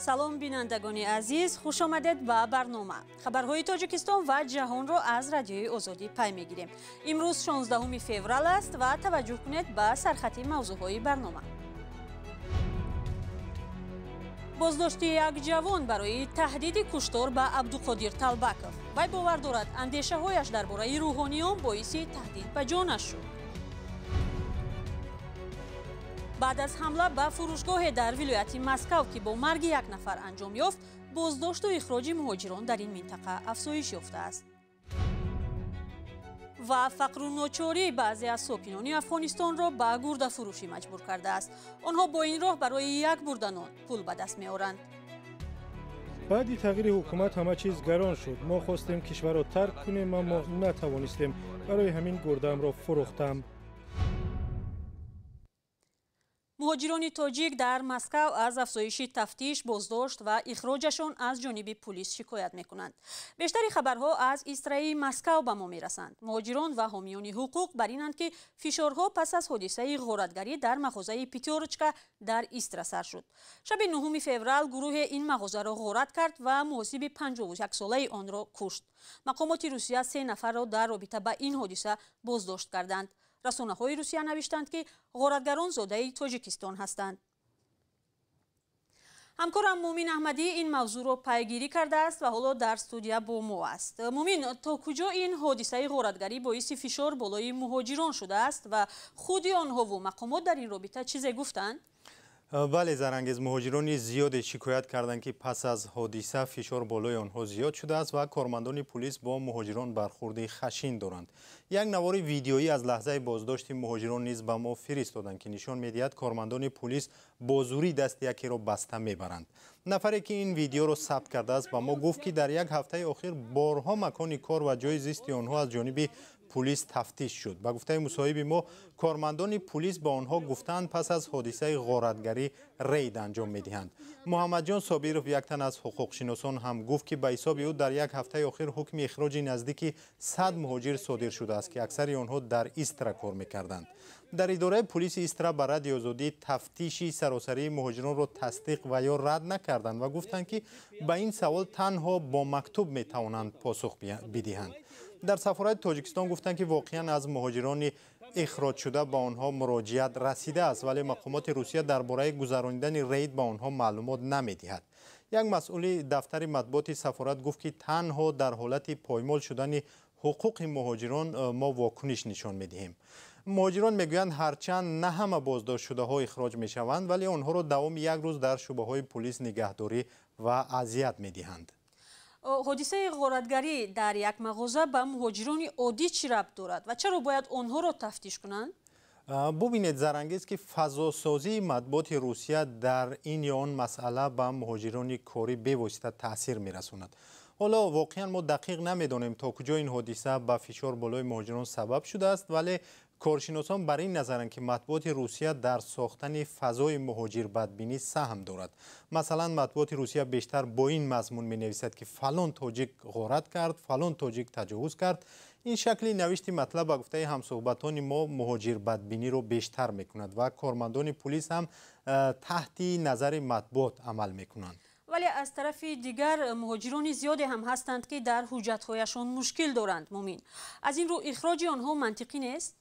салом бинандагони азиз, хуш омадед ба барнома. Хабарҳои Тоҷикистон ва ҷаҳонро аз радиои Озодӣ пай мегирем. Имрӯз 16 феврал аст ва таваҷҷӯҳ кунед ба сархати мавзӯъҳои барнома. боздошти як ҷавон барои таҳдиди куштор ба Абдуқодир Талбаков. Вай бовар дорад андешаҳояш дар бораи рӯҳониён боиси таҳдид ба ҷонаш шуд. баъд аз ҳамла ба фурӯшгоҳе дар вилояти Москав ки бо марги як нафар анҷом ёфт, боздошту ихроҷи муҳоҷирон дар ин минтақа афзоиш ёфтааст. ва фақру ночорӣ баъзе аз сокинони Афғонистонро ба гурдафурӯшӣ маҷбур кардааст. Онҳо бо ин роҳ барои як бурда нон пул ба даст меоранд. баъди тағйири ҳукумат ҳама чиз гарон шуд. мо хостем кишварро тарк кунем, аммо натавонистем. барои ҳамин гурдаамро фурӯхтам. муҳоҷирони тоҷик дар Москав аз афзоиши тафтиш, боздошт ва ихроҷашон аз ҷониби пулис шикоят мекунанд. бештари хабарҳо аз Истраи Москав ба мо мерасанд. муҳоҷирон ва ҳомиёни ҳуқуқ бар инанд ки фишорҳо пас аз ҳодисаи ғоратгарӣ дар мағозаи Пятерочка дар Истра сар шуд. шаби 9 феврал гурӯҳе ин мағозаро ғорат кард ва муҳосиби 51-солаи онро кушт. мақомоти Русия 3 нафарро дар робита ба ин ҳодиса боздошт карданд. расонаҳои Русия навиштанд ки ғоратгарон зодаи Тоҷикистон ҳастанд. ҳамкорам Мумин Аҳмадӣ ин мавзӯъро пайгирӣ кардааст ва ҳоло дар студия бо мо аст. Мумин, то куҷо ин ҳодисаи ғоратгарӣ боиси фишор болои муҳоҷирон шудааст ва худи онҳову мақомот дар ин робита чизе гуфтанд? бале, зарангез, муҳоҷирони зиёде шикоят карданд ки пас аз ҳодиса фишор болои онҳо зиёд шудааст ва кормандони пулис бо муҳоҷирон бархурди хашин доранд. як навори видеоӣ аз лаҳзаи боздошти муҳоҷирон низ ба мо фиристоданд ки нишон медиҳад кормандони пулис бо зурӣ дасти якеро баста мебаранд. нафаре ки ин видеоро сабт кардааст ба мо гуфт ки дар як ҳафтаи охир борҳо макони кор ва ҷои зисти онҳо аз ҷониби пулис тафтиш шуд. ба гуфтаи мусоҳиби мо, кормандони пулис ба онҳо гуфтанд пас аз ҳодисаи ғоратгарӣ рейд анҷом медиҳанд. муҳаммадҷон Собиров, як тан аз ҳуқуқшиносон, ҳам гуфт ки ба ҳисоби ӯ дар як ҳафтаи охир ҳукми ихроҷи наздики 100 муҳоҷир содир шудааст ки аксари онҳо дар Истра кор мекарданд. дар идораи пулиси Истра ба Радиои Озодӣ тафтиши саросарии муҳоҷиронро тасдиқ ва ё рад накарданд ва гуфтанд ки ба ин савол танҳо бо мактуб метавонанд посух бидиҳанд. дар сафорати Тоҷикистон гуфтанд ки воқеан аз муҳоҷирони ихроҷшуда ба онҳо муроҷиат расидааст, вале мақомоти Русия дар бораи гузаронидани рейд ба онҳо маълумот намедиҳад. як масъули дафтари матбуоти сафорат гуфт ки танҳо дар ҳолати поймол шудани ҳуқуқи муҳоҷирон мо вокуниш нишон медиҳем. муҳоҷирон мегӯянд ҳарчанд на ҳама боздоштшудаҳо ихроҷ мешаванд, вале онҳоро давоми як рӯз дар шӯъбаҳои пулис нигаҳдорӣ ва азият медиҳанд. ҳодисаи ғоратгарӣ дар як мағоза ба муҳоҷирони оддӣ чӣ рабт дорад ва чаро бояд онҳоро тафтиш кунанд? бубинед, зарангез ки фазосозии матбуоти Русия дар ин ё он масъала ба муҳоҷирони корӣ бевосита таъсир мерасонад. ҳоло воқеан мо дақиқ намедонем то куҷо ин ҳодиса ба фишор болои муҳоҷирон сабаб шудааст, вале коршиносон бар ин назаранд ки матбуоти Русия дар сохтани фазои муҳоҷирбадбинӣ саҳм дорад. масалан, матбуоти Русия бештар бо ин мазмун менависад ки фалон тоҷик ғорат кард, фалон тоҷик таҷовуз кард. ин шакли навишти матлаб ба гуфтаи ҳамсуҳбатони мо муҳоҷирбадбиниро бештар мекунад ва кормандони пулис ҳам таҳти назари матбуот амал мекунанд. вале аз тарафи дигар муҳоҷирони зиёде ҳам ҳастанд ки дар ҳуҷҷатҳояшон мушкил доранд. Мумин, аз ин рӯ ихроҷи онҳо мантиқӣ нест?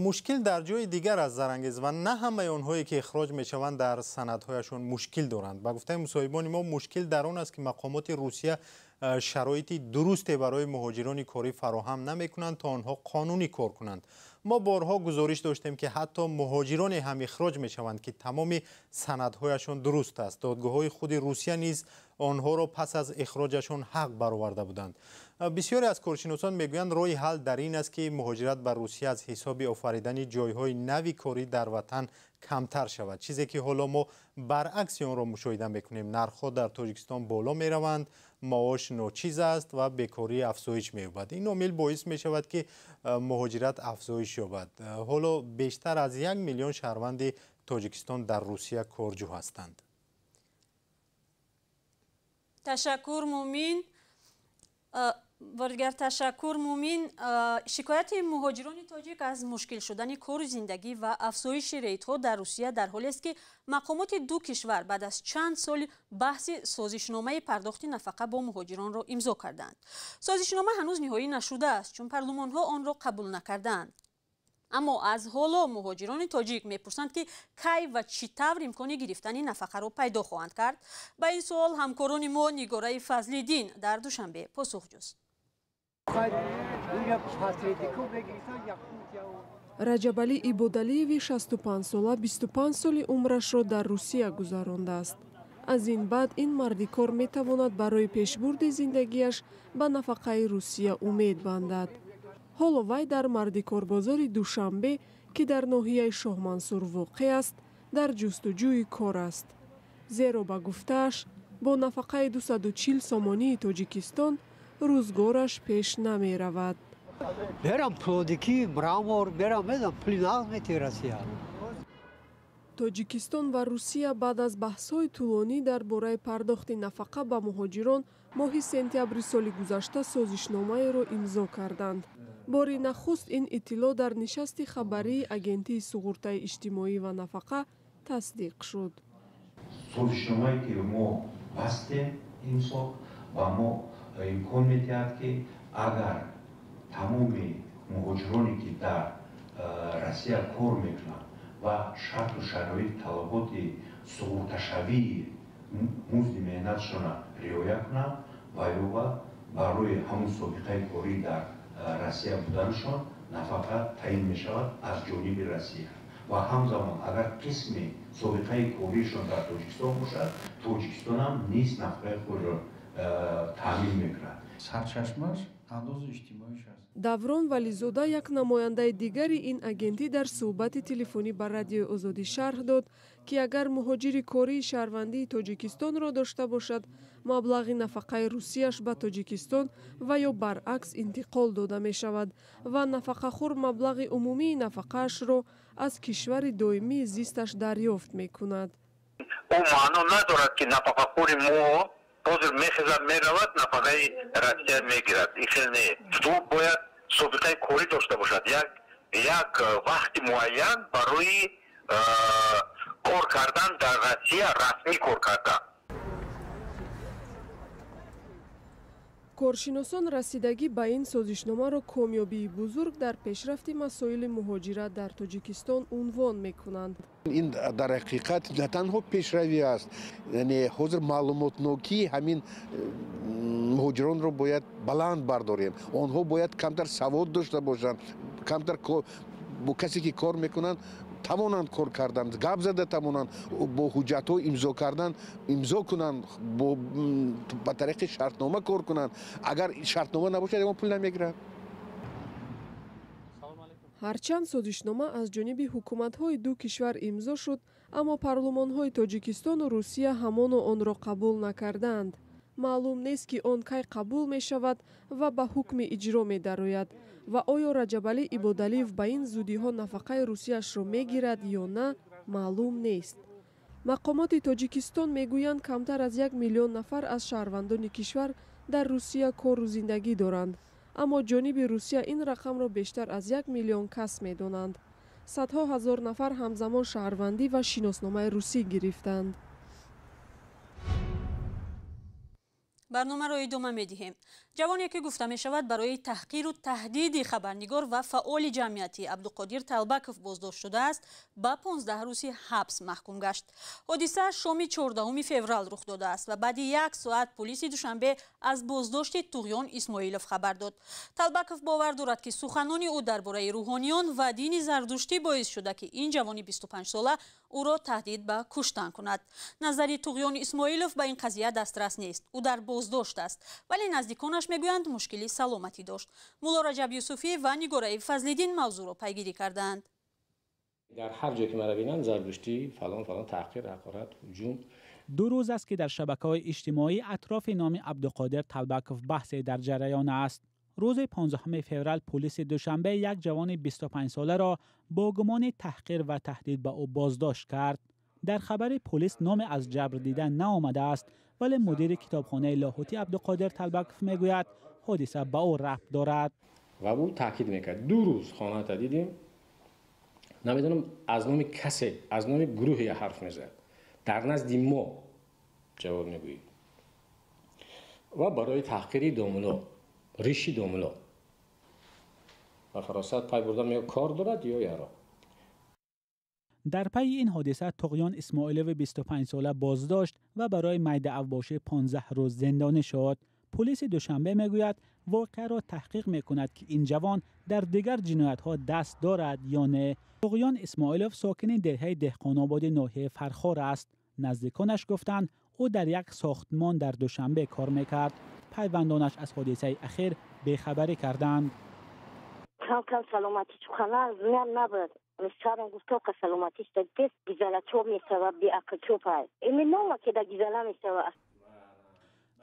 мушкил дар ҷои дигар аст, зарангез, ва на ҳамаи онҳое ки ихроҷ мешаванд дар санадҳояшон мушкил доранд. ба гуфтаи мусоҳибони мо, мушкил дар он аст ки мақомоти Русия шароити дурусте барои муҳоҷирони корӣ фароҳам намекунанд то онҳо қонунӣ кор кунанд. мо борҳо гузориш доштем ки ҳатто муҳоҷироне ҳам ихроҷ мешаванд ки тамоми санадҳояшон дуруст аст. додгоҳҳои худи Русия низ онҳоро пас аз ихроҷашон ҳақ бароварда буданд. бисёре аз коршиносон мегӯянд роҳи ҳал дар ин аст ки муҳоҷират ба Русия аз ҳисоби офаридани ҷойҳои нави корӣ дар ватан камтар шавад, чизе ки ҳоло мо баръакси онро мушоҳида мекунем. нархҳо дар Тоҷикистон боло мераванд, маош ночиз аст ва бекорӣ афзоиш меёбад. ин омил боис мешавад ки муҳоҷират афзоиш ёбад. ҳоло бештар аз 1 миллион шаҳрванди Тоҷикистон дар Русия корҷӯ ҳастанд. ташаккур Мумин. بارگر تشکر مومین. شکایت مهاجران تاجیک از مشکل شدن کار زندگی و افزایش ریت ها در روسیه در حالی است که مقامات دو کشور بعد از چند سال بحث سازشنامه پرداخت نفقه با مهاجران را امضا کردند. سازشنامه هنوز نهایی نشده است چون پارلمان ها آن را قبول نکردند. اما از حالا مهاجران تاجیک میپرسند که کی و چی طور امکان گرفتن نفقه را پیدا خواهند کرد. به این سوال همکاران ما نگاره فضل‌الدین در دوشنبه پاسخ جست. раҷабалӣ ибодалиеви 65 сола 25 соли умрашро дар русия гузарондааст. аз ин баъд ин марди кор метавонад барои пешбурди зиндагиаш ба нафақаи русия умед бандад. ҳоло вай дар мардикорбозори душанбе ки дар ноҳияи шоҳмансур воқеъ аст дар ҷустуҷӯи кор аст. зеро ба гуфтааш бо нафақаи 240 сомонии тоҷикистон рӯзгораш пеш намеравад. тоҷикистон ва русия баъд аз баҳсҳои тӯлонӣ дар бораи пардохти нафақа ба муҳоҷирон моҳи сентябри соли гузашта созишномаеро имзо карданд. бори нахуст ин иттилоъ дар нишасти хабарии агентии суғуртаи иҷтимоӣ ва нафақа тасдиқ шуд. созишномае ки мо бастем имзо ба мо имкон медиҳад ки агар тамоми муҳоҷироне ки дар россия кор мекунанд ва шарту шароит талаботи суғурташавии музди меҳнатшона риоя кунанд ва ё барои ҳамун собиқаи корӣ дар россия буданашон нафақа таъин мешавад аз ҷониби россия ва ҳамзамон агар қисми собиқаи коришон дар тоҷикистон бошад, тоҷикистон ҳам низ нафақаи худро таъмин мекунад. сарчашмаш андози иҷтимоиш аст. даврон вализода, як намояндаи дигари ин агентӣ, дар суҳбати телефонӣ ба радиои озодӣ шарҳ дод ки агар муҳоҷири кории шаҳрвандии тоҷикистонро дошта бошад, маблағи нафақаи русияш ба тоҷикистон ва ё баръакс интиқол дода мешавад ва нафақахӯр маблағи умумии нафақаашро аз кишвари доимии зисташ дарёфт мекунад. о маъно надорад ки нафақахӯри мо ҳозир мехезад меравад нафақаи россия мегирад. ин хел не. ту бояд собиқаи корӣ дошта бошад, як вақти муайян барои кор кардан дар россия, расмӣ кор кардан. коршиносон расидагӣ ба ин созишномаро комёбии бузург дар пешрафти масоили муҳоҷират дар тоҷикистон унвон мекунанд. ин дар ҳақиқат на танҳо пешравӣ аст, яъне ҳозир маълумотнокии ҳамин муҳоҷиронро бояд баланд бардорем. онҳо бояд камтар савод дошта бошанд, камтар бо касе ки кор мекунанд тавонанд кор кардан, гап зада тавонанд, бо ҳуҷҷатҳо имзо кардан имзо кунанд, ба тариқи шартнома кор кунанд. агар шартнома набошад ягон пул намегирад. ҳарчанд созишнома аз ҷониби ҳукуматҳои ду кишвар имзо шуд, аммо парлумонҳои тоҷикистону русия ҳамоно онро қабул накарданд. маълум нест ки он кай қабул мешавад ва ба ҳукми иҷро медарояд ва оё раҷабалӣ ибодалиев ба ин зудиҳо нафақаи русияшро мегирад ё на, маълум нест. мақомоти тоҷикистон мегӯянд камтар аз 1 миллион нафар аз шаҳрвандони кишвар дар русия кору зиндагӣ доранд, аммо ҷониби русия ин рақамро бештар аз 1 миллион кас медонанд. садҳо ҳазор нафар ҳамзамон шаҳрвандӣ ва шиносномаи русӣ гирифтанд. برنامه را ادامه می‌دهیم. جوانی که گفته می‌شود برای تحقیر و تهدید خبرنگار و فعال جمعیتی عبدالقادر طلبکوف بازداشت شده است، با 15 روزی حبس محکوم گشت. حادثه شام 14 فوریه رخ داده است و بعد یک ساعت پلیس دوشنبه از بازداشت طغیان اسماعیلوف خبر داد. طلبکوف باور دارد که سخنان او درباره روحانیان و دین زردشتی باعث شده که این جوان 25 ساله او را تهدید به کشتن کند. نظر طغیان اسماعیلوف به این قضیه دسترس نیست. او در بازداشت است، ولی نزدیکانش میگویند مشکلی سلامتی داشت. مولا رجب یوسفی و نگاره فضل‌الدین موضوع را پیگیری کردند. در هر جایی که مرا بینند زردشتی فلان تحقیر، حقارت، هجوم. 2 روز است که در شبکه‌های اجتماعی اطراف نام عبدالقادر طلبکوف بحثی در جریان است. روز 15 فوریه پلیس دوشنبه یک جوان 25 ساله را با گمان تحقیر و تهدید به او بازداشت کرد. در خبر پلیس نام از جبر دیدن نآمده است، ولی مدیر کتابخانه لاهوتی عبدالقادر طلبکوف میگوید حادثه به او ربط دارد. و او تاکید میکرد 2 روز خانه تا دیدیم، نمیدونم از نام کسی، از نام گروهی حرف میزد، در نزد ما جواب میگویید و برای تحقیر دوملو، ریشی دوملو و فراست پای بردن میگه کار دارد یا یارا. در پی این حادثه طغیان اسماعیلوی 25 ساله بازداشت و برای میده اوباشه 15 روز زندانی شد. پلیس دوشنبه میگوید واقعه را تحقیق میکند که این جوان در دیگر جنایت‌ها دست دارد یا نه. طغیان اسماعیلوف ساکن دهه دهقان‌آباد ناحیه فرخار است. نزدیکانش گفتند او در یک ساختمان در دوشنبه کار میکرد. پیوندانش از حادثه اخیر بیخبری کردند. کم سلامتی چوخانه زنان نبود. سرم گفتو که سلامتیش در دست گیزاله چوب میشود بی اقل چوب های. ایمی نومه که در گیزاله میشود.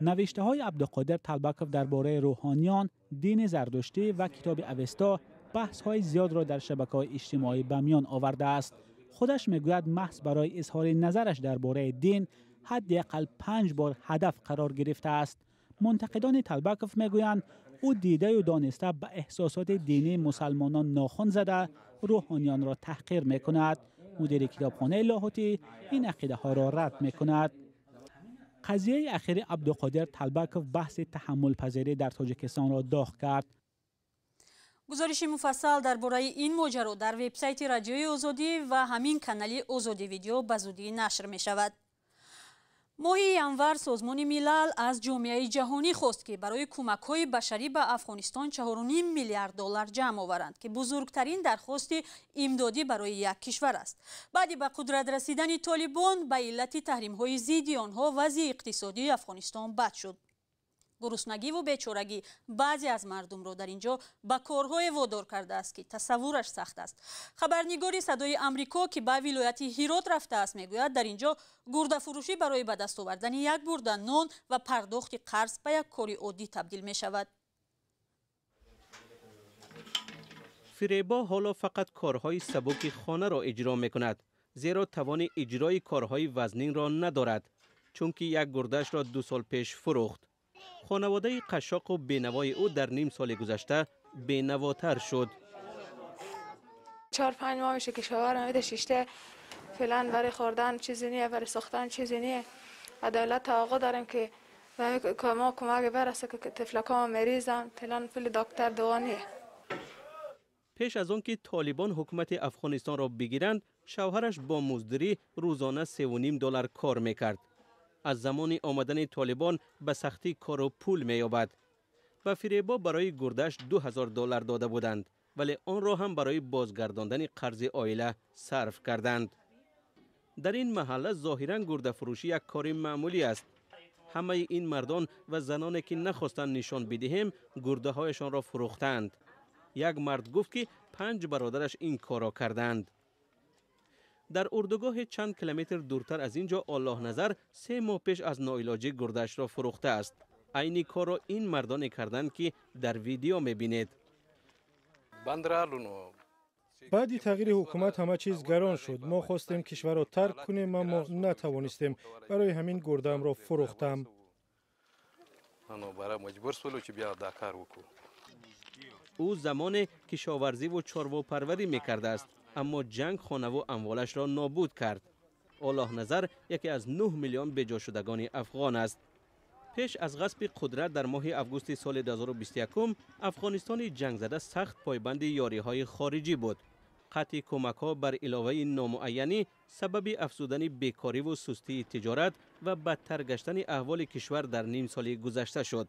نوشته های عبدالقادر طلبکوف درباره روحانیان، دین زردشتی و کتاب اوستا بحث های زیاد را در شبکه‌های اجتماعی به میان آورده است. خودش میگوید محض برای اظهار نظرش درباره دین حداقل 5 بار هدف قرار گرفته است. منتقدان طلبکوف میگویند او دیده و دانسته به احساسات دینی مسلمانان ناخن زده روحانیان را تحقیر میکند. مدیر کتابخانه لاهوتی این عقیده ها را رد میکند. قضیه اخیر عبدالقادر طلبکوف بحث تحمل پذیری در تاجیکستان را داغ کرد. گزارش مفصل درباره این ماجرا در وبسایت رادیوی آزادی و همین کانال آزادی ویدیو به زودی نشر می شود. ماه ینور سازمان ملل از جامعه جهانی خواست که برای کمک‌های بشری به افغانستان 4.5 میلیارد دلار جمع آورند که بزرگترین درخواست امدادی برای یک کشور است. بعد به قدرت رسیدن طالبان به علت تحریم‌های ضد آنها وضع اقتصادی افغانستان بد شد. گرسنگی و بیچارگی بعضی از مردم را در اینجا به کارهای وادار کرده است که تصورش سخت است. خبرنگار صدای آمریکا که به ولایت هرات رفته است میگوید در اینجا گرده فروشی برای به دست آوردن یک برده نان و پرداخت قرض به یک کار عادی تبدیل می شود. فریبا حالا فقط کارهای سبک خانه را اجرا می کند، زیرا توان اجرای کارهای وزنین را ندارد، چون که یک گردهش را 2 سال پیش فروخت. خانواده قشاق و بینوای او در نیم سال گذشته بینواتر شد. 4-5 ماه میشه که شوهرم میده شیشته فعلا برای خوردن چیزی نیه، برای ساختن چیزی نیه. عدالت توقع داریم که ما کمک برسه که طفلکا مریضن، فعلا پول دکتر دوانیه. پیش از آن که طالبان حکومت افغانستان را بگیرند، شوهرش با مزدوری روزانه 3.5 دلار کار میکرد. از زمان آمدن طالبان به سختی کار و پول می‌یابد. به فریبا برای گردش 2000 دلار داده بودند، ولی آن را هم برای بازگرداندن قرض عائله صرف کردند. در این محله ظاهراً گرده فروشی یک کار معمولی است. همه این مردان و زنانی که نخواستند نشان بدهیم گرده هایشان را فروختند. یک مرد گفت که 5 برادرش این کار را کردند. در اردوگاه چند کیلومتر دورتر از اینجا الله نظر 3 ماه پیش از ناعلاجی گردش را فروخته است. عین کار را این مردان کردند که در ویدیو می‌بینید. بعد تغییر حکومت همه چیز گران شد. ما خواستیم کشور را ترک کنیم اما نتوانستیم. برای همین گردم را فروختم. او زمان کشاورزی و چارواپروری می‌کرده است، اما جنگ خانه و اموالش را نابود کرد. الله نظر یکی از 9 میلیون بجا شدگان افغان است. پیش از غصب قدرت در ماه اوگوست سال 2021 افغانستان جنگ زده سخت پایبند یاری‌های خارجی بود. قطع کمک‌ها بر علاوه نامعینی سبب افزودن بیکاری و سستی تجارت و بدتر گشتن احوال کشور در نیم سال گذشته شد.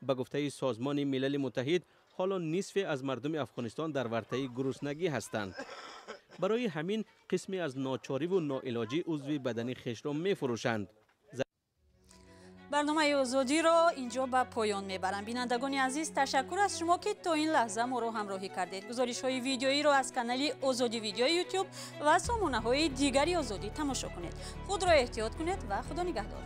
به گفته سازمان ملل متحد حالا نصف از مردم افغانستان در ورطه گرسنگی هستند. برای همین قسمی از ناچاری و ناعلاجی عضو بدنی خویش را می‌فروشند. برنامه آزادی را اینجا به پایان میبرم. بینندگان عزیز تشکر از شما که تا این لحظه ما را همراهی کردید. گزارش‌های ویدیویی را از کانال آزادی ویدیو یوتیوب و سامانه‌های دیگری آزادی تماشا کنید. خود را احتیاط کنید و خدا نگهدار.